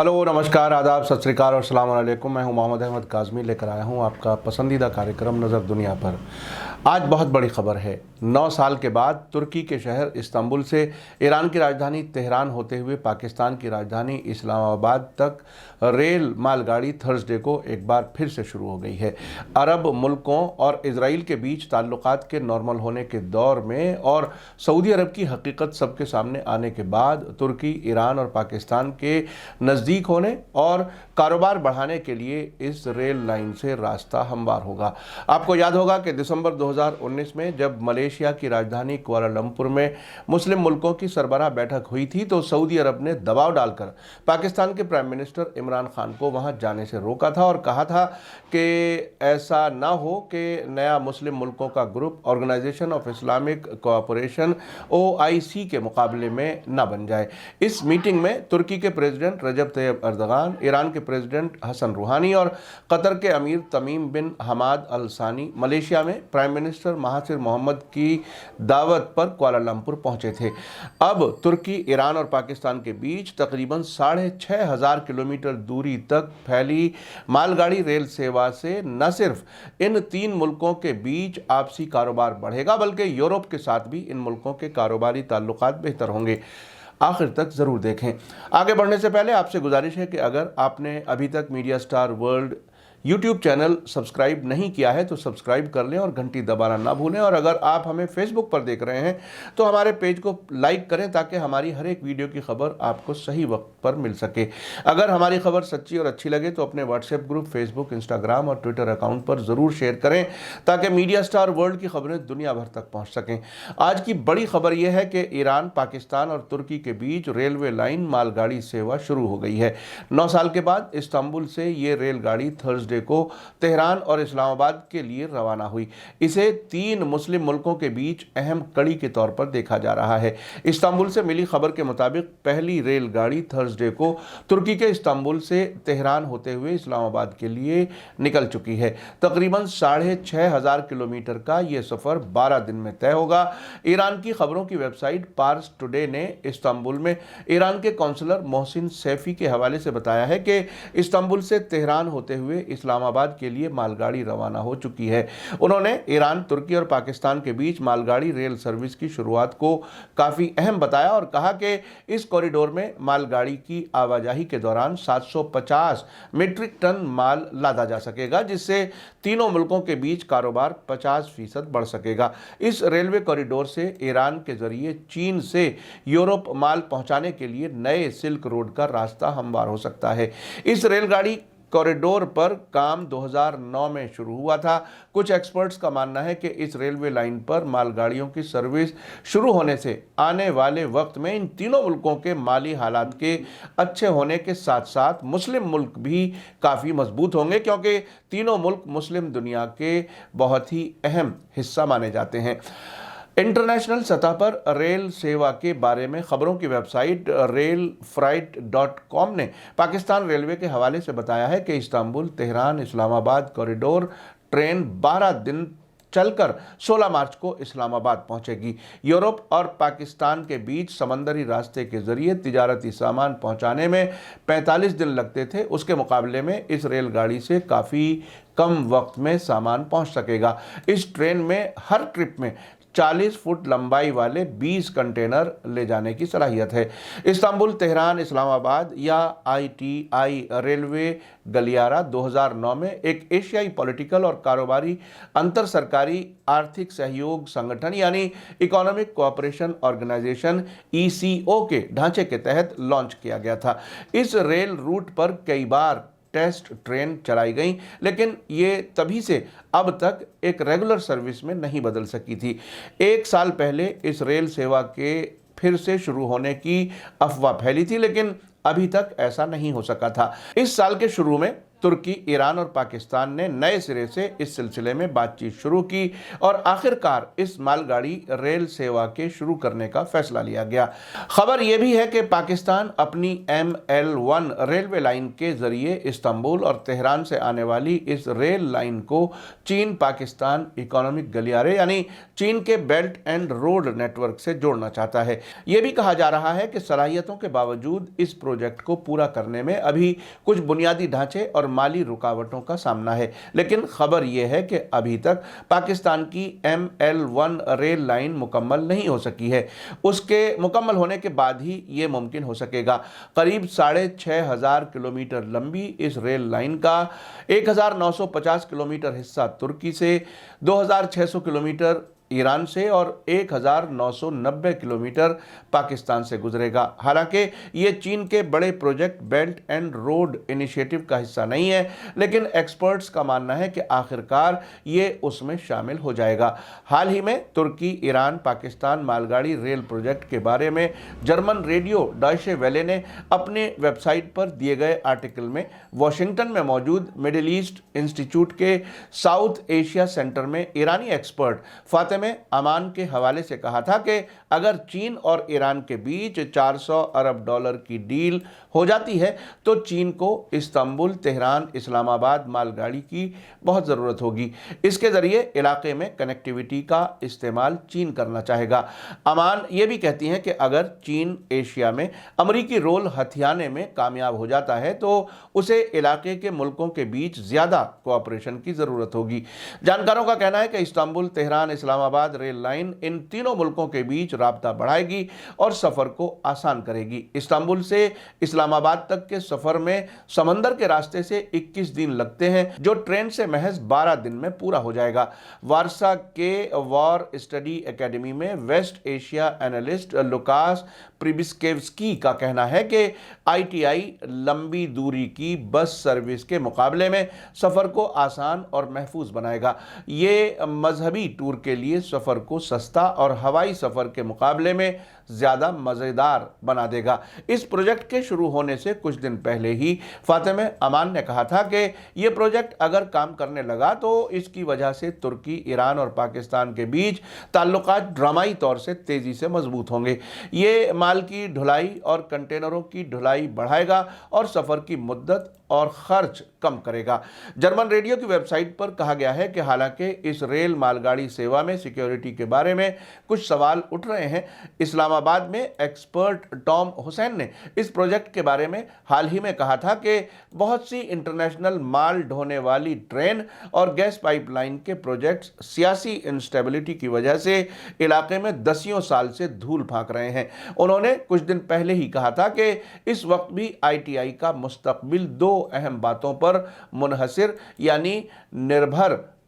Hello, नमस्कार, आदाब, सत श्री अकाल और अस्सलाम वालेकुम। मैं हूं मोहम्मद अहमद काज़मी, लेकर आया हूं आपका पसंदीदा कार्यक्रम नज़र दुनिया पर। आज बहुत बड़ी खबर है। 9 साल के बाद तुर्की के शहर इस्तांबुल से ईरान की राजधानी तेहरान होते हुए पाकिस्तान की राजधानी इस्लामाबाद तक रेल मालगाड़ी थर्सडे को एक बार फिर से शुरू हो गई है। अरब मुल्कों और इजराइल के बीच ताल्लुकात के नॉर्मल होने के दौर में और सऊदी अरब की हकीकत सबके सामने आने के बाद तुर्की ईरान और पाकिस्तान के नज़दीक होने और कारोबार बढ़ाने के लिए इस रेल लाइन से रास्ता हमवार होगा। आपको याद होगा कि दिसंबर 2019 में जब मलेशिया की राजधानी कुआलालंपुर में मुस्लिम मुल्कों की सरबराह बैठक हुई थी तो सऊदी अरब ने दबाव डालकर पाकिस्तान के प्राइम मिनिस्टर इमरान खान को वहां जाने से रोका था और कहा था कि ऐसा ना हो कि नया मुस्लिम मुल्कों का group organisation of Islamic cooperation OIC के मुकाबले में न बन जाए। इस मीटिंग में तुर्की के प्रेसिडेंट रजब तैयब अर्दगान, ईरान के प्रेसिडेंट हसन रूहानी और कतर के अमीर तमीम बिन हमाद अल सानी मलेशिया में प्राइम मिनिस्टर महाथिर मोहम्मद की दावत पर कुआलालंपुर पहुंचे थे। अब तुर्की, ईरान और पाकिस्तान के बीच तकरीबन 6,500 किलोमीटर दूरी तक फैली मालगाड़ी रेल सेवा से न सिर्फ इन 3 मुल्कों के बीच आपसी कारोबार बढ़ेगा बल्कि यूरोप के साथ भी इन मुल्कों के कारोबारी ताल्लुकात बेहतर होंगे। आखिर तक ज़रूर देखें। आगे बढ़ने से पहले आपसे गुजारिश है कि अगर आपने अभी तक media star world YouTube channel subscribe नहीं किया है तो सब्सक्राइब कर लें और घंटी दबाना ना भूलें। और अगर आप हमें फेसबुक पर देख रहे हैं तो हमारे पेज को लाइक करें ताकि हमारी हर एक वीडियो की खबर आपको सही वक्त पर मिल सके। अगर हमारी खबर सच्ची और अच्छी लगे तो अपने व्हाट्सएप ग्रुप, फेसबुक, इंस्टाग्राम और ट्विटर अकाउंट पर ज़रूर शेयर करें ताकि मीडिया स्टार वर्ल्ड की खबरें दुनिया भर तक पहुँच सकें। आज की बड़ी खबर यह है कि ईरान, पाकिस्तान और तुर्की के बीच रेलवे लाइन मालगाड़ी सेवा शुरू हो गई है। 9 साल के बाद इस्तांबुल से ये रेलगाड़ी थर्सडे को तेहरान और इस्लामाबाद के लिए रवाना हुई। इसे 3 मुस्लिम मुल्कों के बीच अहम कड़ी के तौर पर देखा जा रहा है। इस्तांबुल से मिली खबर के मुताबिक पहली रेलगाड़ी थर्सडे को तुर्की के इस्तांबुल से तेहरान होते हुए इस्लामाबाद के लिए निकल चुकी है। तकरीबन 6,500 किलोमीटर का यह सफर 12 दिन में तय होगा। ईरान की खबरों की वेबसाइट पार्स टुडे ने इस्तांबुल में ईरान के काउंसलर मोहसिन सैफी के हवाले से बताया है कि इस्तांबुल से तेहरान होते हुए इस्लामाबाद के लिए मालगाड़ी रवाना हो चुकी है। उन्होंने ईरान, तुर्की और पाकिस्तान के बीच मालगाड़ी रेल सर्विस की शुरुआत को काफ़ी अहम बताया और कहा कि इस कॉरिडोर में मालगाड़ी की आवाजाही के दौरान 750 मीट्रिक टन माल लादा जा सकेगा, जिससे तीनों मुल्कों के बीच कारोबार 50% बढ़ सकेगा। इस रेलवे कॉरिडोर से ईरान के जरिए चीन से यूरोप माल पहुंचाने के लिए नए सिल्क रोड का रास्ता हमवार हो सकता है। इस रेलगाड़ी कॉरिडोर पर काम 2009 में शुरू हुआ था। कुछ एक्सपर्ट्स का मानना है कि इस रेलवे लाइन पर मालगाड़ियों की सर्विस शुरू होने से आने वाले वक्त में इन तीनों मुल्कों के माली हालात के अच्छे होने के साथ साथ मुस्लिम मुल्क भी काफ़ी मजबूत होंगे, क्योंकि तीनों मुल्क मुस्लिम दुनिया के बहुत ही अहम हिस्सा माने जाते हैं। इंटरनेशनल सतह पर रेल सेवा के बारे में खबरों की वेबसाइट railfreight.com ने पाकिस्तान रेलवे के हवाले से बताया है कि Istanbul Tehran Islamabad corridor train 12 दिन चलकर 16 मार्च को इस्लामाबाद पहुंचेगी। यूरोप और पाकिस्तान के बीच समंदरी रास्ते के जरिए तिजारती सामान पहुंचाने में 45 दिन लगते थे, उसके मुकाबले में इस रेलगाड़ी से काफ़ी कम वक्त में सामान पहुंच सकेगा। इस ट्रेन में हर ट्रिप में 40 फुट लंबाई वाले 20 कंटेनर ले जाने की सलाहियत है। इस्तांबुल तेहरान इस्लामाबाद या ITI रेलवे गलियारा 2009 में एक एशियाई पॉलिटिकल और कारोबारी अंतर सरकारी आर्थिक सहयोग संगठन यानी इकोनॉमिक कोऑपरेशन ऑर्गेनाइजेशन ECO के ढांचे के तहत लॉन्च किया गया था। इस रेल रूट पर कई बार टेस्ट ट्रेन चलाई गई, लेकिन ये तभी से अब तक एक रेगुलर सर्विस में नहीं बदल सकी थी। 1 साल पहले इस रेल सेवा के फिर से शुरू होने की अफवाह फैली थी, लेकिन अभी तक ऐसा नहीं हो सका था। इस साल के शुरू में तुर्की, ईरान और पाकिस्तान ने नए सिरे से इस सिलसिले में बातचीत शुरू की और आखिरकार इस मालगाड़ी रेल सेवा के शुरू करने का फैसला लिया गया। खबर यह भी है कि पाकिस्तान अपनी ML1 रेलवे लाइन के जरिए इस्तांबुल और तेहरान से आने वाली इस रेल लाइन को चीन पाकिस्तान इकोनॉमिक गलियारे यानी चीन के बेल्ट एंड रोड नेटवर्क से जोड़ना चाहता है। यह भी कहा जा रहा है कि सलाहियतों के बावजूद इस प्रोजेक्ट को पूरा करने में अभी कुछ बुनियादी ढांचे और माली रुकावटों का सामना है, लेकिन खबर यह है कि अभी तक पाकिस्तान की ML1 रेल लाइन मुकम्मल नहीं हो सकी है। उसके मुकम्मल होने के बाद ही ये मुमकिन हो सकेगा। करीब 6,500 किलोमीटर लंबी इस रेल लाइन का 1,950 किलोमीटर हिस्सा तुर्की से, 2,600 किलोमीटर ईरान से और 1,990 किलोमीटर पाकिस्तान से गुजरेगा। हालांकि ये चीन के बड़े project belt and road initiative का हिस्सा नहीं है, लेकिन एक्सपर्ट्स का मानना है कि आखिरकार ये उसमें शामिल हो जाएगा। हाल ही में तुर्की ईरान पाकिस्तान मालगाड़ी रेल प्रोजेक्ट के बारे में जर्मन रेडियो डॉयचे वेले ने अपने वेबसाइट पर दिए गए आर्टिकल में वाशिंगटन में मौजूद मिडिल ईस्ट इंस्टीट्यूट के साउथ एशिया सेंटर में ईरानी एक्सपर्ट फातिमा अमान के हवाले से कहा था कि अगर चीन और ईरान के बीच 400 अरब डॉलर की डील हो जाती है तो चीन को इस्तांबुल, तेहरान, इस्लामाबाद मालगाड़ी की बहुत ज़रूरत होगी। इसके ज़रिए इलाके में कनेक्टिविटी का इस्तेमाल चीन करना चाहेगा। अमान ये भी कहती हैं कि अगर चीन एशिया में अमरीकी रोल हथियाने में कामयाब हो जाता है तो उसे इलाके के मुल्कों के बीच ज़्यादा कोऑपरेशन की ज़रूरत होगी। जानकारों का कहना है कि Istanbul, Tehran, Islamabad rail line in तीनों मुल्कों के बीच राब्ता बढ़ाएगी और सफ़र को आसान करेगी। इस्तांबुल से इस्लामाबाद तक के सफ़र में समंदर के रास्ते से 21 दिन लगते हैं, जो ट्रेन से महज 12 दिन में पूरा हो जाएगा। वारसा के वॉर स्टडी एकेडमी में वेस्ट एशिया एनालिस्ट लुकास प्रिबिस्केव्स्की का कहना है कि ITI लंबी दूरी की बस सर्विस के मुकाबले में सफ़र को आसान और महफूज बनाएगा। ये मजहबी टूर के लिए सफ़र को सस्ता और हवाई सफ़र के मुकाबले में ज़्यादा मज़ेदार बना देगा। इस प्रोजेक्ट के शुरू होने से कुछ दिन पहले ही फातिमा अमान ने कहा था कि यह प्रोजेक्ट अगर काम करने लगा तो इसकी वजह से तुर्की, ईरान और पाकिस्तान के बीच ताल्लुकात ड्रामाई तौर से तेज़ी से मजबूत होंगे। ये माल की ढुलाई और कंटेनरों की ढुलाई बढ़ाएगा और सफ़र की मुद्दत और खर्च कम करेगा। जर्मन रेडियो की वेबसाइट पर कहा गया है कि हालांकि इस रेल मालगाड़ी सेवा में सिक्योरिटी के बारे में कुछ सवाल उठ रहे हैं, इस्लामाबाद में एक्सपर्ट टॉम हुसैन ने इस प्रोजेक्ट के बारे में हाल ही में कहा था कि बहुत सी इंटरनेशनल माल ढोने वाली ट्रेन और गैस पाइपलाइन के प्रोजेक्ट्स सियासी इंस्टेबिलिटी की वजह से इलाके में दसियों साल से धूल फांक रहे हैं। उन्होंने कुछ दिन पहले ही कहा था कि इस वक्त भी ITI का मुस्तकबिल दो अहम बातों पर मुनहसिर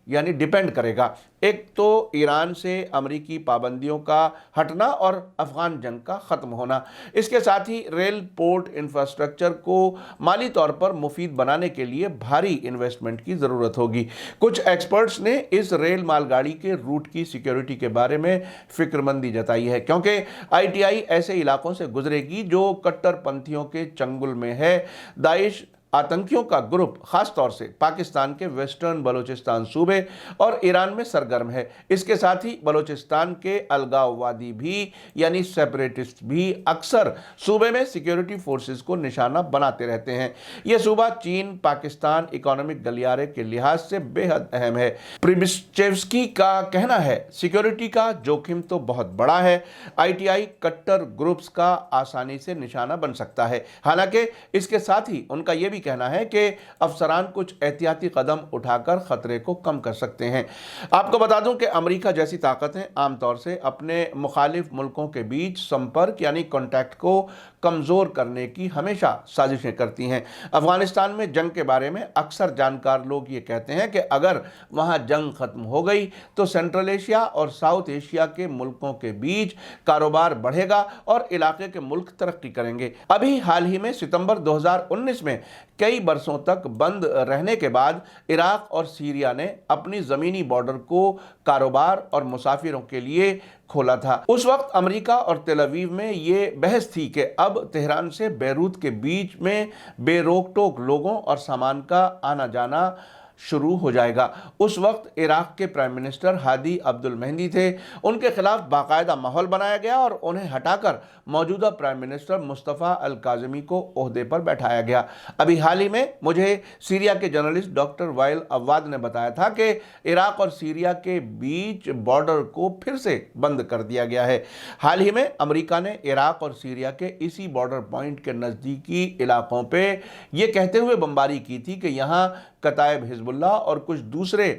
यानी डिपेंड करेगा। एक तो ईरान से अमरीकी पाबंदियों का हटना और अफगान जंग का ख़त्म होना। इसके साथ ही रेल पोर्ट इंफ्रास्ट्रक्चर को माली तौर पर मुफीद बनाने के लिए भारी इन्वेस्टमेंट की ज़रूरत होगी। कुछ एक्सपर्ट्स ने इस रेल मालगाड़ी के रूट की सिक्योरिटी के बारे में फिक्रमंदी जताई है, क्योंकि ITI ऐसे इलाकों से गुजरेगी जो कट्टरपंथियों के चंगुल में है। दाइश आतंकियों का ग्रुप खास तौर से पाकिस्तान के वेस्टर्न बलूचिस्तान सूबे और ईरान में सरगर्म है। इसके साथ ही बलूचिस्तान के अलगाववादी भी यानी सेपरेटिस्ट भी अक्सर सूबे में सिक्योरिटी फोर्सेस को निशाना बनाते रहते हैं। यह सूबा चीन पाकिस्तान इकोनॉमिक गलियारे के लिहाज से बेहद अहम है। प्रिबिस्केव्स्की का कहना है सिक्योरिटी का जोखिम तो बहुत बड़ा है, ITI कट्टर ग्रुप्स का आसानी से निशाना बन सकता है। हालांकि इसके साथ ही उनका यह भी कहना है कि अफसरान कुछ एहतियाती कदम उठाकर खतरे को कम कर सकते हैं। आपको बता दूं कि अमेरिका जैसी ताकतें आमतौर से अपने मुखालिफ मुल्कों के बीच संपर्क यानी कॉन्टैक्ट को कमज़ोर करने की हमेशा साजिशें करती हैं। अफगानिस्तान में जंग के बारे में अक्सर जानकार लोग ये कहते हैं कि अगर वहाँ जंग ख़त्म हो गई तो सेंट्रल एशिया और साउथ एशिया के मुल्कों के बीच कारोबार बढ़ेगा और इलाके के मुल्क तरक्की करेंगे। अभी हाल ही में सितंबर 2019 में कई बरसों तक बंद रहने के बाद इराक और सीरिया ने अपनी ज़मीनी बॉर्डर को कारोबार और मुसाफिरों के लिए खोला था। उस वक्त अमेरिका और तेल अवीव में ये बहस थी कि अब तेहरान से बैरूत के बीच में बेरोक टोक लोगों और सामान का आना जाना शुरू हो जाएगा। उस वक्त इराक के प्राइम मिनिस्टर हादी अब्दुल मेहदी थे। उनके खिलाफ बाकायदा माहौल बनाया गया और उन्हें हटाकर मौजूदा प्राइम मिनिस्टर मुस्तफ़ा अल काज़मी को ओहदे पर बैठाया गया। अभी हाल ही में मुझे सीरिया के जर्नलिस्ट डॉक्टर वाइल अव्वाद ने बताया था कि इराक और सीरिया के बीच बॉर्डर को फिर से बंद कर दिया गया है। हाल ही में अमेरिका ने इराक और सीरिया के इसी बॉर्डर पॉइंट के नज़दीकी इलाकों पर यह कहते हुए बमबारी की थी कि यहाँ कताइब हिजबुल्लाह और कुछ दूसरे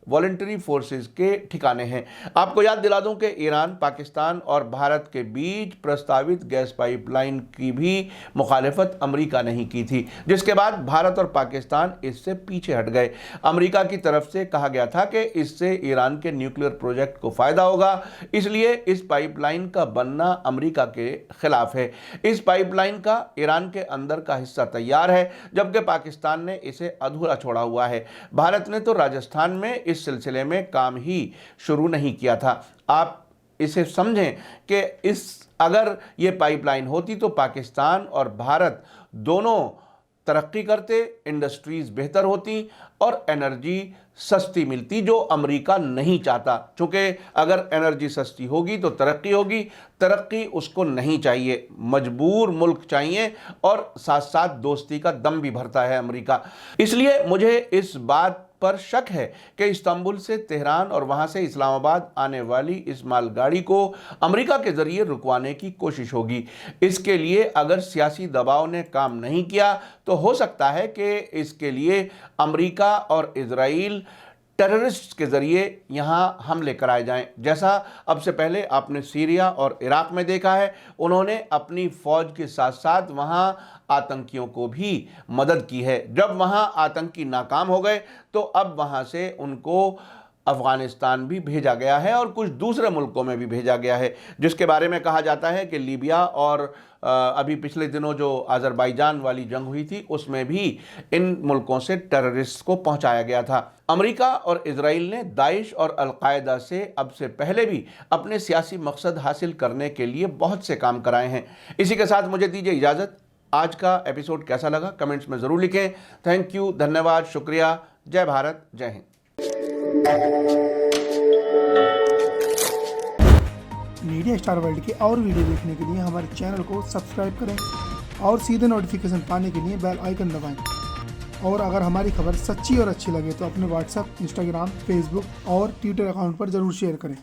वॉलंटरी फोर्सेस के ठिकाने हैं। आपको याद दिला दूं कि ईरान, पाकिस्तान और भारत के बीच प्रस्तावित गैस पाइपलाइन की भी मुखालिफत अमेरिका नहीं की थी, जिसके बाद भारत और पाकिस्तान इससे पीछे हट गए। अमेरिका की तरफ से कहा गया था कि इससे ईरान के न्यूक्लियर प्रोजेक्ट को फायदा होगा, इसलिए इस पाइपलाइन का बनना अमेरिका के खिलाफ है। इस पाइपलाइन का ईरान के अंदर का हिस्सा तैयार है, जबकि पाकिस्तान ने इसे अधूरा छोड़ा हुआ है। भारत ने तो राजस्थान में इस सिलसिले में काम ही शुरू नहीं किया था। आप इसे समझें कि अगर ये पाइपलाइन होती तो पाकिस्तान और भारत दोनों तरक्की करते, इंडस्ट्रीज बेहतर होती और एनर्जी सस्ती मिलती, जो अमेरिका नहीं चाहता। क्योंकि अगर एनर्जी सस्ती होगी तो तरक्की होगी, तरक्की उसको नहीं चाहिए, मजबूर मुल्क चाहिए और साथ साथ दोस्ती का दम भी भरता है अमेरिका। इसलिए मुझे इस बात पर शक है कि इस्तांबुल से तेहरान और वहां से इस्लामाबाद आने वाली इस मालगाड़ी को अमेरिका के जरिए रुकवाने की कोशिश होगी। इसके लिए अगर सियासी दबाव ने काम नहीं किया तो हो सकता है कि इसके लिए अमेरिका और इजराइल टेररिस्ट के ज़रिए यहाँ हमले कराए जाएं, जैसा अब से पहले आपने सीरिया और इराक में देखा है। उन्होंने अपनी फ़ौज के साथ साथ वहाँ आतंकियों को भी मदद की है। जब वहाँ आतंकी नाकाम हो गए तो अब वहाँ से उनको अफ़गानिस्तान भी भेजा गया है और कुछ दूसरे मुल्कों में भी भेजा गया है, जिसके बारे में कहा जाता है कि लीबिया और अभी पिछले दिनों जो अज़रबैजान वाली जंग हुई थी उसमें भी इन मुल्कों से टेररिस्ट को पहुंचाया गया था। अमेरिका और इजराइल ने दाइश और अलकायदा से अब से पहले भी अपने सियासी मकसद हासिल करने के लिए बहुत से काम कराए हैं। इसी के साथ मुझे दीजिए इजाज़त। आज का एपिसोड कैसा लगा कमेंट्स में ज़रूर लिखें। थैंक यू, धन्यवाद, शुक्रिया। जय भारत, जय हिंद। मीडिया स्टार वर्ल्ड के और वीडियो देखने के लिए हमारे चैनल को सब्सक्राइब करें और सीधे नोटिफिकेशन पाने के लिए बेल आइकन दबाएं। और अगर हमारी खबर सच्ची और अच्छी लगे तो अपने व्हाट्सएप, इंस्टाग्राम, फेसबुक और ट्विटर अकाउंट पर ज़रूर शेयर करें।